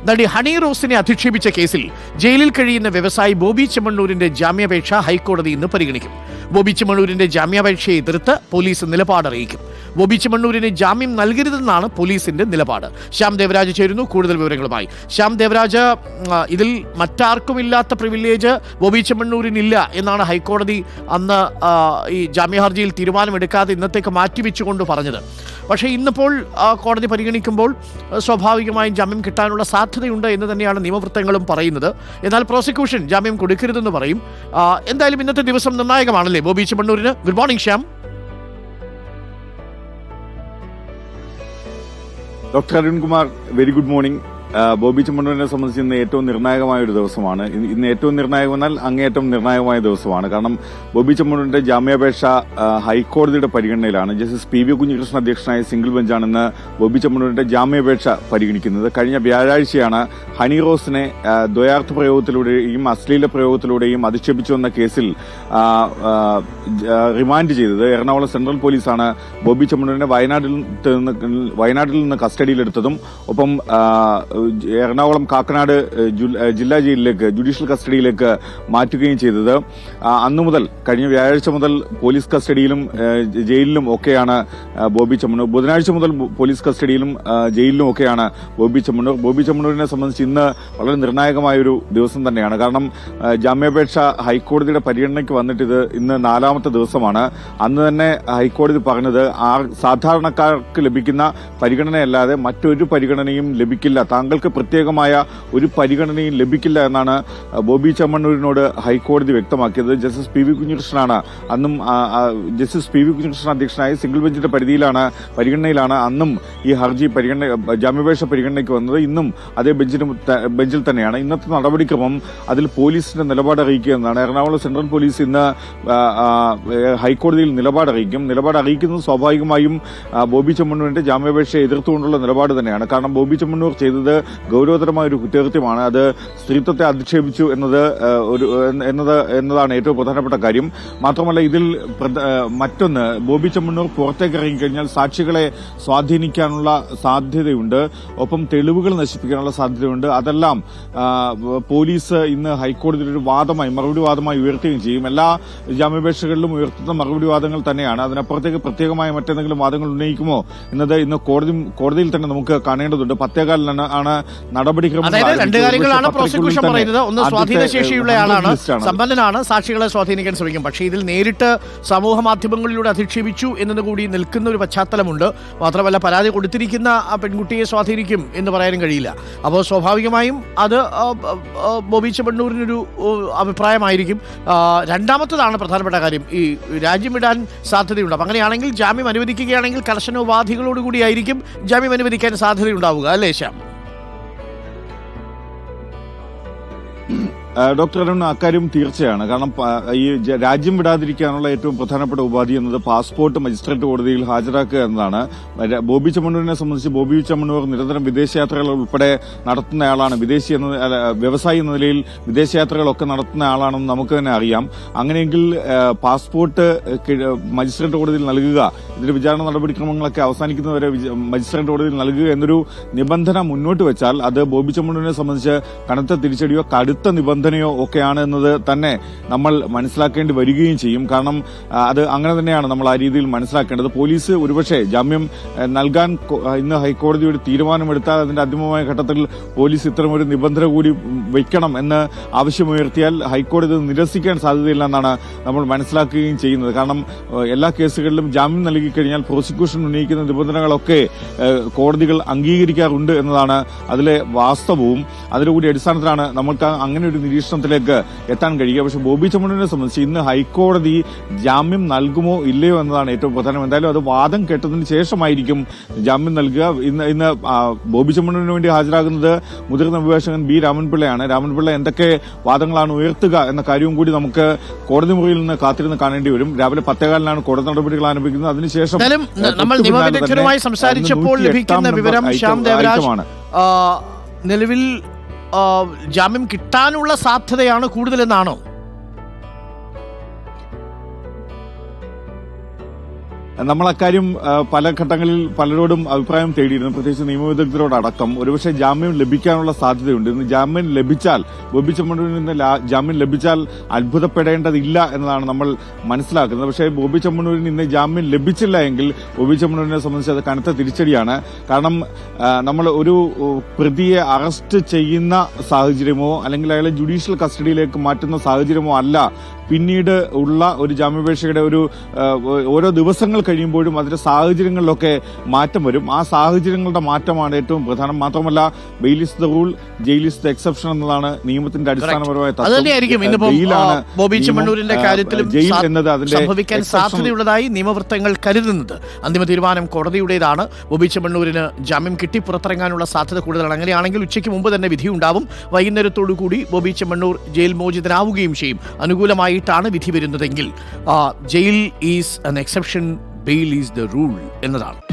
നടി ഹണി റോസിനെ അധിക്ഷേപിച്ച കേസിൽ ജയിലിൽ കഴിയുന്ന വ്യവസായി ബോബി ചെമ്മണ്ണൂരിന്റെ ജാമ്യാപേക്ഷ ഹൈക്കോടതി ഇന്ന് പരിഗണിക്കും. ബോബി ചെമ്മണ്ണൂരിന്റെ ജാമ്യാപേക്ഷയെ എതിർത്ത് പോലീസ് നിലപാടറിയിക്കും. ബോബി ചെമ്മണ്ണൂരിന് ജാമ്യം നൽകരുതെന്നാണ് പോലീസിന്റെ നിലപാട്. ശ്യാം ദേവരാജ് ചേരുന്നു കൂടുതൽ വിവരങ്ങളുമായി. ശ്യാം ദേവരാജ്, ഇതിൽ മറ്റാർക്കുമില്ലാത്ത പ്രിവിലേജ് ബോബി ചെമ്മണ്ണൂരിനില്ല എന്നാണ് ഹൈക്കോടതി അന്ന് ഈ ജാമ്യ ഹർജിയിൽ തീരുമാനമെടുക്കാതെ ഇന്നത്തേക്ക് മാറ്റിവെച്ചുകൊണ്ട് പറഞ്ഞത്. പക്ഷേ ഇന്നിപ്പോൾ കോടതി പരിഗണിക്കുമ്പോൾ സ്വാഭാവികമായും ജാമ്യം കിട്ടാനുള്ള സാധ്യതയുണ്ട് എന്ന് തന്നെയാണ് നിയമവൃത്തങ്ങളും പറയുന്നത്. എന്നാൽ പ്രോസിക്യൂഷൻ ജാമ്യം കൊടുക്കരുതെന്ന് പറയും. എന്തായാലും ഇന്നത്തെ ദിവസം നിർണായകമാണല്ലേ ബോബി ചെമ്മണ്ണൂരിന്? Good morning Shyam. Doctor Arunkumar, very good morning. Bobby ചെമ്മണ്ണൂരിനെ സംബന്ധിച്ച് ഇന്ന് ഏറ്റവും നിർണായകമായ ഒരു ദിവസമാണ്. ഇന്ന് ഏറ്റവും നിർണായകം എന്നാൽ അങ്ങേയറ്റം നിർണായകമായ ദിവസമാണ്. കാരണം ബോബി ചെമ്മണ്ണൂരിന്റെ ജാമ്യാപേക്ഷ ഹൈക്കോടതിയുടെ പരിഗണനയിലാണ്. ജസ്റ്റിസ് പി വി കുഞ്ഞികൃഷ്ണൻ അധ്യക്ഷനായ സിംഗിൾ ബെഞ്ചാണ് ഇന്ന് ബോബി ചെമ്മണ്ണൂരിന്റെ ജാമ്യാപേക്ഷ പരിഗണിക്കുന്നത്. കഴിഞ്ഞ വ്യാഴാഴ്ചയാണ് ഹണി റോസിനെ ദ്വയാർത്ഥ പ്രയോഗത്തിലൂടെയും അശ്ലീല പ്രയോഗത്തിലൂടെയും അധിക്ഷേപിച്ചുവെന്ന കേസിൽ റിമാൻഡ് ചെയ്തത്. എറണാകുളം സെൻട്രൽ പോലീസാണ് ബോബി ചെമ്മണ്ണൂരിനെ വയനാട്ടിൽ നിന്ന് കസ്റ്റഡിയിലെടുത്തതും ഒപ്പം എറണാകുളം കാക്കനാട് ജില്ലാ ജയിലിലേക്ക് ജുഡീഷ്യൽ കസ്റ്റഡിയിലേക്ക് മാറ്റുകയും ചെയ്തത്. അന്നു മുതൽ കഴിഞ്ഞ വ്യാഴാഴ്ച മുതൽ പോലീസ് കസ്റ്റഡിയിലും ജയിലിലും ഒക്കെയാണ് ബോബി ചെമ്മണ്ണൂർ. ബുധനാഴ്ച മുതൽ പോലീസ് കസ്റ്റഡിയിലും ജയിലിലും ഒക്കെയാണ് ബോബി ചെമ്മണ്ണൂർ. ബോബി ചെമ്മണ്ണൂരിനെ സംബന്ധിച്ച് ഇന്ന് വളരെ നിർണായകമായൊരു ദിവസം തന്നെയാണ്. കാരണം ജാമ്യാപേക്ഷ ഹൈക്കോടതിയുടെ പരിഗണനയ്ക്ക് വന്നിട്ട് ഇത് ഇന്ന് 4ാമത്തെ ദിവസമാണ്. അന്ന് തന്നെ ഹൈക്കോടതി പറഞ്ഞത് സാധാരണക്കാർക്ക് ലഭിക്കുന്ന പരിഗണനയല്ലാതെ മറ്റൊരു പരിഗണനയും ലഭിക്കില്ല, താങ്കൾക്ക് പ്രത്യേകമായ ഒരു പരിഗണനയും ലഭിക്കില്ല എന്നാണ് ബോബി ചെമ്മണ്ണൂരിനോട് ഹൈക്കോടതി വ്യക്തമാക്കിയത്. ജസ്റ്റിസ് പി വി കുഞ്ഞികൃഷ്ണനാണ് അന്നും ജസ്റ്റിസ് പി വി കുഞ്ഞികൃഷ്ണൻ അധ്യക്ഷനായ സിംഗിൾ ബെഞ്ചിന്റെ പരിഗണനയിലാണ് അന്നും ഈ ഹർജി ജാമ്യാപേക്ഷ പരിഗണനയ്ക്ക് വന്നത്. ഇന്നും അതേ ബെഞ്ചിൽ തന്നെയാണ്. ഇന്നത്തെ നടപടിക്രമം അതിൽ പോലീസിന്റെ നിലപാട് അറിയിക്കുക എന്നതാണ്. എറണാകുളം സെൻട്രൽ പോലീസ് ഇന്ന് ഹൈക്കോടതിയിൽ നിലപാട് അറിയിക്കുന്നത് സ്വാഭാവികമായും ബോബി ചെമ്മണ്ണൂരിന്റെ ജാമ്യാപേക്ഷയെ എതിർത്തുകൊണ്ടുള്ള നിലപാട് തന്നെയാണ്. കാരണം ബോബി ചെമ്മണ്ണൂർ ചെയ്തത് ഗൌരവതരമായ ഒരു കുറ്റകൃത്യമാണ്. അത് സ്ത്രീത്വത്തെ അധിക്ഷേപിച്ചു എന്നതാണ് ഏറ്റവും പ്രധാനപ്പെട്ട കാര്യം. മാത്രമല്ല ഇതിൽ മറ്റൊന്ന്, ബോബി ചെമ്മണ്ണൂർ പുറത്തേക്ക് ഇറങ്ങിക്കഴിഞ്ഞാൽ സാക്ഷികളെ സ്വാധീനിക്കാനുള്ള സാധ്യതയുണ്ട്, ഒപ്പം തെളിവുകൾ നശിപ്പിക്കാനുള്ള സാധ്യതയുണ്ട്. അതെല്ലാം പോലീസ് ഇന്ന് ഹൈക്കോടതിയിൽ ഒരു മറുപടി വാദമായി ഉയർത്തുകയും ചെയ്യും. എല്ലാ ജാമ്യാപേക്ഷകളിലും ഉയർത്തുന്ന മറുപടി വാദങ്ങൾ തന്നെയാണ്. അതിനപ്പുറത്തേക്ക് പ്രത്യേകമായ മറ്റെന്തെങ്കിലും വാദങ്ങൾ ഉന്നയിക്കുമോ എന്നത് ഇന്ന് കോടതിയിൽ തന്നെ നമുക്ക് കാണേണ്ടതുണ്ട്. 10:15 നടപടിക്രമം. രണ്ട് കാര്യങ്ങളാണ് പ്രോസിക്യൂഷൻ പറയുന്നത്. ഒന്ന്, സ്വാധീനശേഷിയുള്ളയാളാണ്, സമ്പന്നനാണ്, സാക്ഷികളെ സ്വാധീനിക്കാൻ ശ്രമിക്കും. പക്ഷേ ഇതിൽ നേരിട്ട് സമൂഹ മാധ്യമങ്ങളിലൂടെ അധിക്ഷേപിച്ചു എന്നതുകൂടി നിൽക്കുന്ന ഒരു പശ്ചാത്തലമുണ്ട്. മാത്രമല്ല പരാതി കൊടുത്തിരിക്കുന്ന ആ പെൺകുട്ടിയെ സ്വാധീനിക്കും എന്ന് പറയാനും കഴിയില്ല. അപ്പോൾ സ്വാഭാവികമായും അത് ബോബി ചെമ്മണ്ണൂരിനൊരു അഭിപ്രായമായിരിക്കും. രണ്ടാമത്തതാണ് പ്രധാനപ്പെട്ട കാര്യം, ഈ രാജ്യം വിടാൻ സാധ്യതയുണ്ട്. അപ്പം അങ്ങനെയാണെങ്കിൽ ജാമ്യം അനുവദിക്കുകയാണെങ്കിൽ കർശന ഉപാധികളോടുകൂടിയായിരിക്കും ജാമ്യം അനുവദിക്കാൻ സാധ്യതയുണ്ടാവുക, അല്ലേ ശ്യാം? ഡോക്ടർ അരുൺ, അക്കാര്യം തീർച്ചയാണ്. കാരണം ഈ രാജ്യം വിടാതിരിക്കാനുള്ള ഏറ്റവും പ്രധാനപ്പെട്ട ഉപാധി എന്നത് പാസ്പോർട്ട് മജിസ്ട്രേറ്റ് കോടതിയിൽ ഹാജരാക്കുക എന്നതാണ്. ബോബി ചെമ്മണ്ണൂരിനെ സംബന്ധിച്ച് ബോബി ചെമ്മണ്ണൂർ നിരന്തരം വിദേശയാത്രകൾ ഉൾപ്പെടെ നടത്തുന്നയാളാണ്. വ്യവസായി എന്ന നിലയിൽ വിദേശയാത്രകളൊക്കെ നടത്തുന്ന ആളാണെന്ന് നമുക്ക് തന്നെ അറിയാം. അങ്ങനെയെങ്കിൽ പാസ്പോർട്ട് മജിസ്ട്രേറ്റ് കോടതിയിൽ നൽകുക, ഇതിന്റെ വിചാരണ നടപടിക്രമങ്ങളൊക്കെ അവസാനിക്കുന്നവരെ മജിസ്ട്രേറ്റ് കോടതിയിൽ നൽകുക എന്നൊരു നിബന്ധന മുന്നോട്ട് വെച്ചാൽ അത് ബോബി ചെമ്മണ്ണൂരിനെ സംബന്ധിച്ച് കനത്ത തിരിച്ചടിയോ കടുത്ത നിബന്ധനയോ ഒക്കെയാണ് എന്നത് തന്നെ നമ്മൾ മനസ്സിലാക്കേണ്ടി വരികയും ചെയ്യും. കാരണം അത് അങ്ങനെ തന്നെയാണ് നമ്മൾ ആ രീതിയിൽ മനസ്സിലാക്കേണ്ടത്. പോലീസ് ഒരുപക്ഷെ ജാമ്യം നൽകാൻ ഇന്ന് ഹൈക്കോടതിയുടെ തീരുമാനമെടുത്താൽ അതിന്റെ അന്തിമമായ ഘട്ടത്തിൽ പോലീസ് ഇത്തരമൊരു നിബന്ധന കൂടി വയ്ക്കണം എന്ന് ആവശ്യമുയർത്തിയാൽ ഹൈക്കോടതി നിരസിക്കാൻ സാധ്യതയില്ലെന്നാണ് നമ്മൾ മനസ്സിലാക്കുകയും ചെയ്യുന്നത്. കാരണം എല്ലാ കേസുകളിലും ജാമ്യം നൽകിക്കഴിഞ്ഞാൽ പ്രോസിക്യൂഷൻ ഉന്നയിക്കുന്ന നിബന്ധനകളൊക്കെ കോടതികൾ അംഗീകരിക്കാറുണ്ട് എന്നതാണ് അതിലെ വാസ്തവവും. അതിലുകൂടി അടിസ്ഥാനത്തിലാണ് നമ്മൾക്ക് അങ്ങനെ ഒരു നിരീക്ഷണത്തിലേക്ക് എത്താൻ കഴിയുക. പക്ഷേ ബോബി ചെമ്മണ്ണൂരിനെ സംബന്ധിച്ച് ഇന്ന് ഹൈക്കോടതി ജാമ്യം നൽകുമോ ഇല്ലയോ എന്നതാണ് ഏറ്റവും പ്രധാനം. എന്തായാലും അത് വാദം കേട്ടതിന് ശേഷമായിരിക്കും ജാമ്യം നൽകുക. ഇന്ന് ബോബി ചെമ്മണ്ണൂരിന് വേണ്ടി ഹാജരാകുന്നത് മുതിർന്ന അഭിഭാഷകൻ ബി രാമൻപിള്ളയാണ്. രാമൻപിള്ള എന്തൊക്കെ വാദങ്ങളാണ് ഉയർത്തുക എന്ന കാര്യവും കൂടി നമുക്ക് കോടതി മുറിയിൽ നിന്ന് കാത്തിരുന്ന് കാണേണ്ടി വരും. രാവിലെ 10:15 കോടതി നടപടികൾ ആരംഭിക്കുന്നത്. അതിനുശേഷം നമ്മൾ നിയമവിദഗ്ധരുമായി സംസാരിച്ചപ്പോൾ ലഭിക്കുന്ന വിവരം ശ്യാം ദേവരാജ്, നിലവിൽ ജാമ്യം കിട്ടാനുള്ള സാധ്യതയാണ് കൂടുതലെന്നാണോ? നമ്മൾ അക്കാര്യം പല ഘട്ടങ്ങളിൽ പലരോടും അഭിപ്രായം തേടിയിരുന്നു, പ്രത്യേകിച്ച് നിയമവിദഗ്ധരോടടക്കം. ഒരുപക്ഷെ ജാമ്യം ലഭിക്കാനുള്ള സാധ്യതയുണ്ട്. ഇന്ന് ജാമ്യം ലഭിച്ചാൽ, ബോബി ചെമ്മണ്ണൂരിൽ നിന്ന് ജാമ്യം ലഭിച്ചാൽ അത്ഭുതപ്പെടേണ്ടതില്ല എന്നതാണ് നമ്മൾ മനസ്സിലാക്കുന്നത്. പക്ഷേ ബോബി ചെമ്മണ്ണൂരിന് ഇന്ന് ജാമ്യം ലഭിച്ചില്ല എങ്കിൽ ബോബി ചെമ്മണ്ണൂരിനെ സംബന്ധിച്ച് അത് കനത്ത തിരിച്ചടിയാണ്. കാരണം നമ്മൾ ഒരു പ്രതിയെ അറസ്റ്റ് ചെയ്യുന്ന സാഹചര്യമോ അല്ലെങ്കിൽ അയാളെ ജുഡീഷ്യൽ കസ്റ്റഡിയിലേക്ക് മാറ്റുന്ന സാഹചര്യമോ അല്ല പിന്നീട് ഉള്ള ഒരു ജാമ്യാപേക്ഷയുടെ ഓരോ ദിവസങ്ങൾ കഴിയുമ്പോഴും അതിന്റെ സാഹചര്യങ്ങളിലൊക്കെ മാറ്റം വരും. ആ സാഹചര്യങ്ങളുടെ മാറ്റമാണ് ഏറ്റവും പ്രധാനം. മാത്രമല്ല, bail is the rule, jail is the exception എന്നതാണ് നിയമത്തിന്റെ അടിസ്ഥാനപരമായ ബോബി ചെമ്മണ്ണൂരിന്റെ കാര്യത്തിലും സംഭവിക്കാൻ സാധ്യതയുള്ളതായി നിയമവൃത്തങ്ങൾ കരുതുന്നത്. അന്തിമ തീരുമാനം കോടതിയുടേതാണ്. ബോബി ചെമ്മണ്ണൂരിന് ജാമ്യം കിട്ടി പുറത്തിറങ്ങാനുള്ള സാധ്യത കൂടുതലാണ്. അങ്ങനെയാണെങ്കിൽ ഉച്ചയ്ക്ക് മുമ്പ് തന്നെ വിധിയുണ്ടാവും. വൈകുന്നേരത്തോടുകൂടി ബോബി ചെമ്മണ്ണൂർ ജയിൽ മോചിതനാവുകയും ചെയ്യും. അനുകൂലമായിട്ടാണ് വിധി വരുന്നതെങ്കിൽ jail is an exception, bail is the rule എന്നതാണ്.